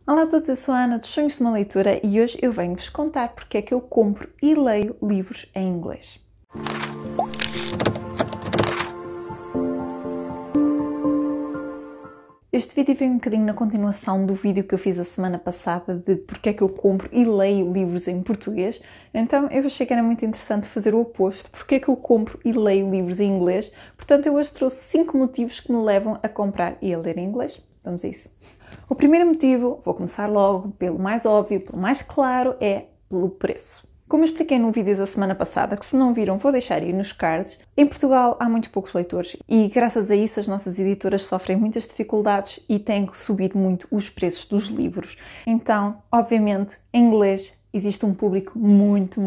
Olá a todos, eu sou a Ana dos Sonhos de uma Leitura e hoje eu venho-vos contar porque é que eu compro e leio livros em inglês. Este vídeo vem um bocadinho na continuação do vídeo que eu fiz a semana passada de porque é que eu compro e leio livros em português. Então eu achei que era muito interessante fazer o oposto, porque é que eu compro e leio livros em inglês. Portanto, eu hoje trouxe 5 motivos que me levam a comprar e a ler em inglês. Vamos a isso. O primeiro motivo, vou começar logo pelo mais óbvio, pelo mais claro, é pelo preço. Como eu expliquei no vídeo da semana passada, que se não viram vou deixar aí nos cards, em Portugal há muitos poucos leitores e graças a isso as nossas editoras sofrem muitas dificuldades e têm subido muito os preços dos livros. Então, obviamente, em inglês existe um público muito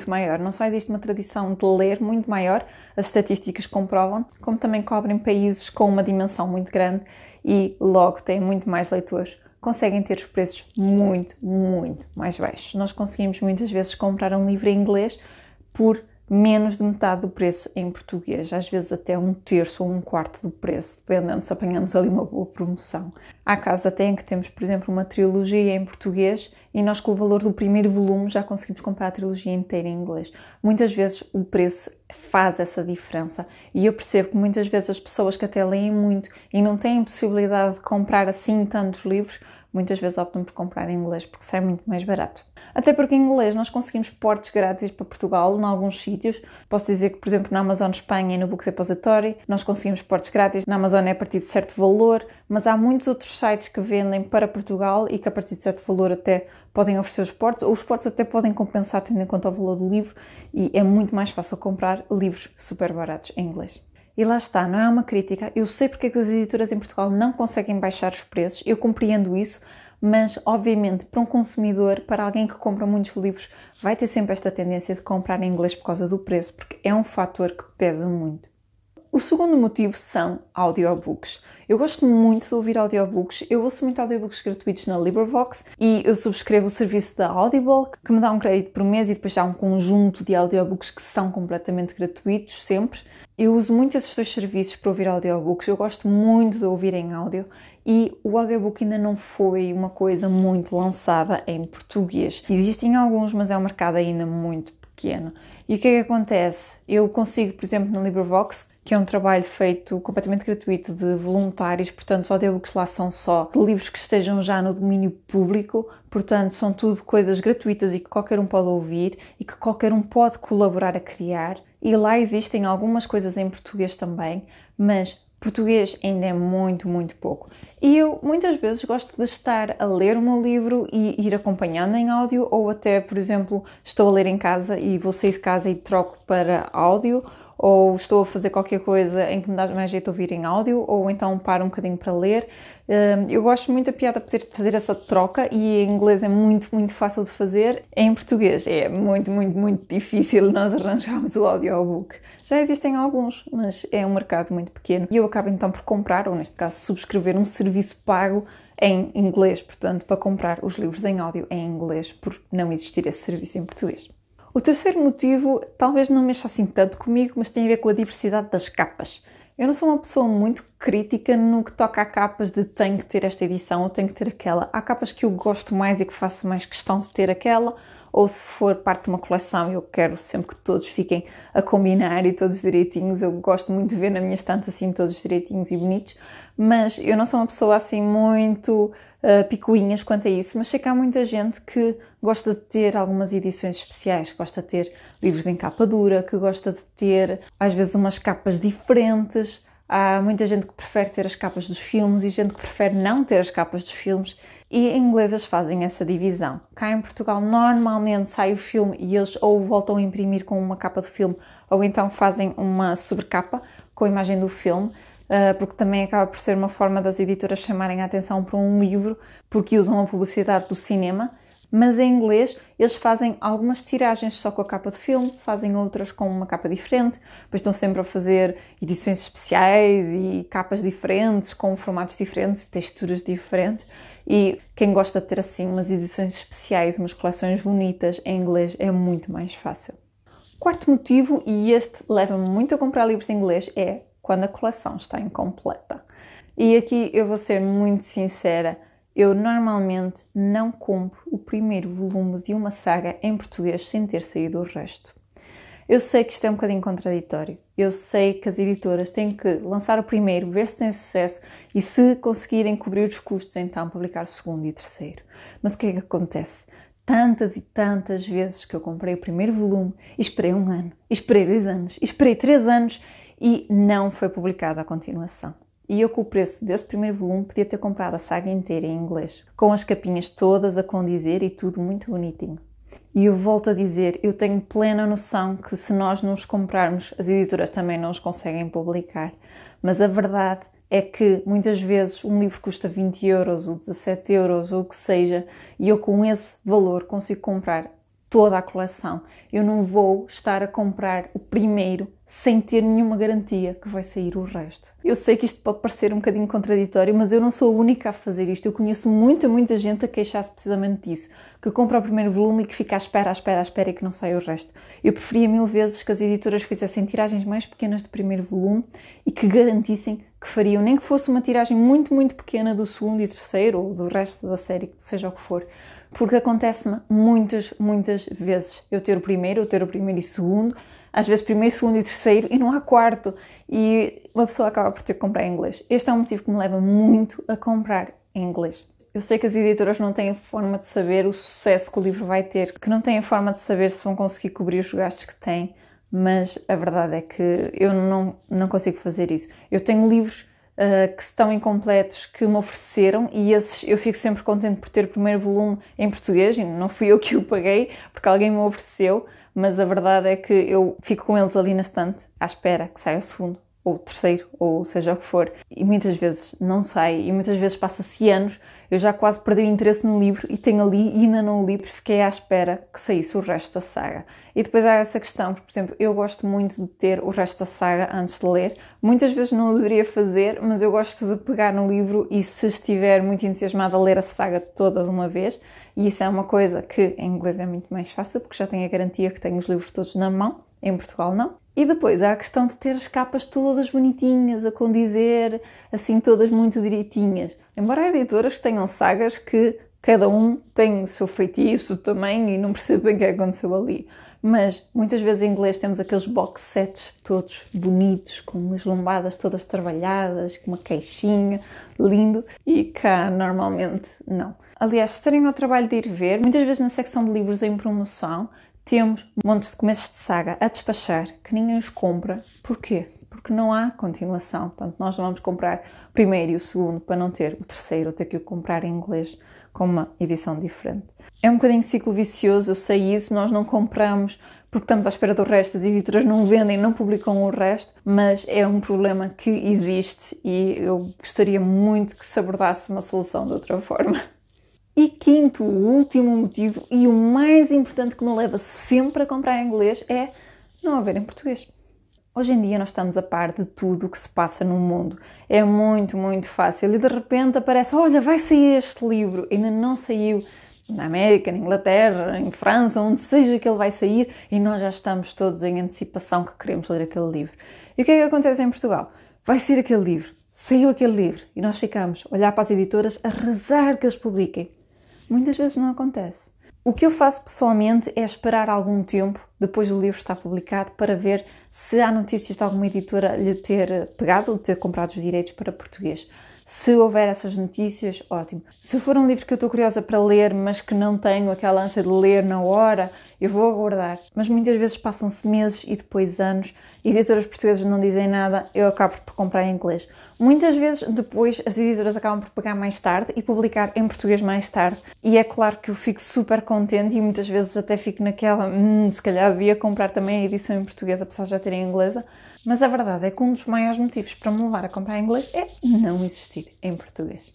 maior. Não só existe uma tradição de ler muito maior, as estatísticas comprovam, como também cobrem países com uma dimensão muito grande e logo têm muito mais leitores. Conseguem ter os preços muito mais baixos. Nós conseguimos muitas vezes comprar um livro em inglês por menos de metade do preço em português, às vezes até um terço ou um quarto do preço, dependendo se apanhamos ali uma boa promoção. Há casos até em que temos, por exemplo, uma trilogia em português e nós com o valor do primeiro volume já conseguimos comprar a trilogia inteira em inglês. Muitas vezes o preço faz essa diferença e eu percebo que muitas vezes as pessoas que até leem muito e não têm possibilidade de comprar assim tantos livros, muitas vezes optam por comprar em inglês porque sai muito mais barato. Até porque em inglês nós conseguimos portes grátis para Portugal em alguns sítios. Posso dizer que, por exemplo, na Amazon Espanha e no Book Depository nós conseguimos portes grátis. Na Amazon é a partir de certo valor, mas há muitos outros sites que vendem para Portugal e que a partir de certo valor até podem oferecer os portes, ou os portes até podem compensar tendo em conta o valor do livro e é muito mais fácil comprar livros super baratos em inglês. E lá está, não é uma crítica. Eu sei porque é que as editoras em Portugal não conseguem baixar os preços, eu compreendo isso, mas obviamente para um consumidor, para alguém que compra muitos livros, vai ter sempre esta tendência de comprar em inglês por causa do preço, porque é um fator que pesa muito. O segundo motivo são audiobooks. Eu gosto muito de ouvir audiobooks, eu ouço muito audiobooks gratuitos na LibriVox e eu subscrevo o serviço da Audible, que me dá um crédito por mês e depois há um conjunto de audiobooks que são completamente gratuitos, sempre. Eu uso muito esses dois serviços para ouvir audiobooks, eu gosto muito de ouvir em áudio e o audiobook ainda não foi uma coisa muito lançada em português. Existem alguns, mas é um mercado ainda muito pequeno. E o que é que acontece? Eu consigo, por exemplo, na LibriVox, que é um trabalho feito completamente gratuito de voluntários, portanto os audiobooks lá são só de livros que estejam já no domínio público, portanto são tudo coisas gratuitas e que qualquer um pode ouvir e que qualquer um pode colaborar a criar. E lá existem algumas coisas em português também, mas português ainda é muito pouco. E eu muitas vezes gosto de estar a ler o meu livro e ir acompanhando em áudio, ou até, por exemplo, estou a ler em casa e vou sair de casa e troco para áudio, ou estou a fazer qualquer coisa em que me dá mais jeito de ouvir em áudio, ou então paro um bocadinho para ler. Eu gosto muito da piada de poder fazer essa troca e em inglês é muito fácil de fazer. Em português é muito difícil nós arranjarmos o audiobook. Já existem alguns, mas é um mercado muito pequeno. E eu acabo então por comprar, ou neste caso subscrever um serviço pago em inglês, portanto, para comprar os livros em áudio em inglês, por não existir esse serviço em português. O terceiro motivo talvez não mexa assim tanto comigo, mas tem a ver com a diversidade das capas. Eu não sou uma pessoa muito crítica no que toca a capas de tenho que ter esta edição ou tenho que ter aquela. Há capas que eu gosto mais e que faço mais questão de ter aquela, ou se for parte de uma coleção eu quero sempre que todos fiquem a combinar e todos direitinhos. Eu gosto muito de ver na minha estante assim todos direitinhos e bonitos, mas eu não sou uma pessoa assim muito picuinhas quanto a isso, mas sei que há muita gente que gosta de ter algumas edições especiais, que gosta de ter livros em capa dura, que gosta de ter às vezes umas capas diferentes. Há muita gente que prefere ter as capas dos filmes e gente que prefere não ter as capas dos filmes e em inglês eles fazem essa divisão. Cá em Portugal normalmente sai o filme e eles ou voltam a imprimir com uma capa do filme ou então fazem uma sobrecapa com a imagem do filme, porque também acaba por ser uma forma das editoras chamarem a atenção para um livro porque usam a publicidade do cinema. Mas em inglês eles fazem algumas tiragens só com a capa de filme, fazem outras com uma capa diferente, depois estão sempre a fazer edições especiais e capas diferentes, com formatos diferentes e texturas diferentes. E quem gosta de ter assim umas edições especiais, umas coleções bonitas em inglês é muito mais fácil. Quarto motivo, e este leva-me muito a comprar livros em inglês, é quando a coleção está incompleta. E aqui eu vou ser muito sincera, Eu normalmente não compro o primeiro volume de uma saga em português sem ter saído o resto. Eu sei que isto é um bocadinho contraditório. Eu sei que as editoras têm que lançar o primeiro, ver se tem sucesso e, se conseguirem cobrir os custos, então publicar o segundo e o terceiro. Mas o que é que acontece? Tantas e tantas vezes que eu comprei o primeiro volume e esperei 1 ano, e esperei 2 anos, e esperei 3 anos e não foi publicada a continuação. E eu, com o preço desse primeiro volume, podia ter comprado a saga inteira em inglês, com as capinhas todas a condizer e tudo muito bonitinho. E eu volto a dizer, eu tenho plena noção que se nós não os comprarmos, as editoras também não os conseguem publicar. Mas a verdade é que muitas vezes um livro custa 20 euros ou 17 euros ou o que seja, e eu com esse valor consigo comprar toda a coleção. Eu não vou estar a comprar o primeiro sem ter nenhuma garantia que vai sair o resto. Eu sei que isto pode parecer um bocadinho contraditório, mas eu não sou a única a fazer isto. Eu conheço muita gente a queixar-se precisamente disso, que compra o primeiro volume e que fica à espera e que não sai o resto. Eu preferia 1000 vezes que as editoras fizessem tiragens mais pequenas do primeiro volume e que garantissem que fariam, nem que fosse uma tiragem muito pequena do segundo e terceiro ou do resto da série, seja o que for. Porque acontece-me muitas vezes eu ter o primeiro e segundo, às vezes primeiro, segundo e terceiro, e não há quarto, e uma pessoa acaba por ter que comprar em inglês. Este é um motivo que me leva muito a comprar em inglês. Eu sei que as editoras não têm forma de saber o sucesso que o livro vai ter, que não têm forma de saber se vão conseguir cobrir os gastos que têm, mas a verdade é que eu não consigo fazer isso. Eu tenho livros que estão incompletos, que me ofereceram, e esses eu fico sempre contente por ter o primeiro volume em português, e não fui eu que o paguei, porque alguém me ofereceu, mas a verdade é que eu fico com eles ali na estante, à espera que saia o segundo, ou o terceiro, ou seja o que for, e muitas vezes não sai, e muitas vezes passa-se anos, eu já quase perdi o interesse no livro, e tenho ali, e ainda não o li, porque fiquei à espera que saísse o resto da saga. E depois há essa questão, porque, por exemplo, eu gosto muito de ter o resto da saga antes de ler, muitas vezes não o deveria fazer, mas eu gosto de pegar no livro e, se estiver muito entusiasmada, a ler a saga toda de uma vez, e isso é uma coisa que em inglês é muito mais fácil, porque já tenho a garantia que tenho os livros todos na mão, em Portugal não. E depois há a questão de ter as capas todas bonitinhas, a condizer, assim, todas muito direitinhas. Embora há editoras que tenham sagas que cada um tem o seu feitiço também e não percebe bem o que aconteceu ali. Mas muitas vezes em inglês temos aqueles box sets todos bonitos, com as lombadas todas trabalhadas, com uma caixinha, lindo. E cá normalmente não. Aliás, se terem ao trabalho de ir ver, muitas vezes na secção de livros em promoção, temos montes de começos de saga a despachar, que ninguém os compra. Porquê? Porque não há continuação. Portanto, nós não vamos comprar o primeiro e o segundo para não ter o terceiro, ou ter que o comprar em inglês com uma edição diferente. É um bocadinho ciclo vicioso, eu sei isso. Nós não compramos porque estamos à espera do resto, as editoras não vendem, não publicam o resto, mas é um problema que existe e eu gostaria muito que se abordasse uma solução de outra forma. E quinto, o último motivo e o mais importante que me leva sempre a comprar em inglês é não haver em português. Hoje em dia nós estamos a par de tudo o que se passa no mundo. É muito fácil e de repente aparece, olha, vai sair este livro. Ainda não saiu na América, na Inglaterra, em França, onde seja que ele vai sair, e nós já estamos todos em antecipação que queremos ler aquele livro. E o que é que acontece em Portugal? Vai sair aquele livro, saiu aquele livro, e nós ficamos a olhar para as editoras a rezar que eles publiquem. Muitas vezes não acontece. O que eu faço pessoalmente é esperar algum tempo depois do livro estar publicado para ver se há notícias de alguma editora lhe ter pegado ou ter comprado os direitos para português. Se houver essas notícias, ótimo. Se for um livro que eu estou curiosa para ler, mas que não tenho aquela ânsia de ler na hora, eu vou aguardar. Mas muitas vezes passam-se meses e depois anos, e editoras portuguesas não dizem nada, eu acabo por comprar em inglês. Muitas vezes depois as editoras acabam por pagar mais tarde e publicar em português mais tarde. E é claro que eu fico super contente e muitas vezes até fico naquela, se calhar devia comprar também a edição em português, apesar de já ter em inglesa. Mas a verdade é que um dos maiores motivos para me levar a comprar em inglês é não existir em português.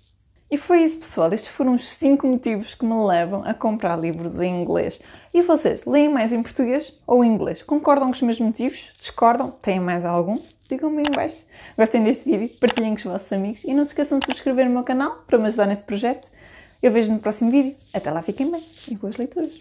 E foi isso, pessoal. Estes foram os 5 motivos que me levam a comprar livros em inglês. E vocês, leem mais em português ou em inglês? Concordam com os meus motivos? Discordam? Têm mais algum? Digam-me em baixo. Gostem deste vídeo? Partilhem com os vossos amigos. E não se esqueçam de subscrever no meu canal para me ajudar neste projeto. Eu vejo no próximo vídeo. Até lá, fiquem bem e boas leituras.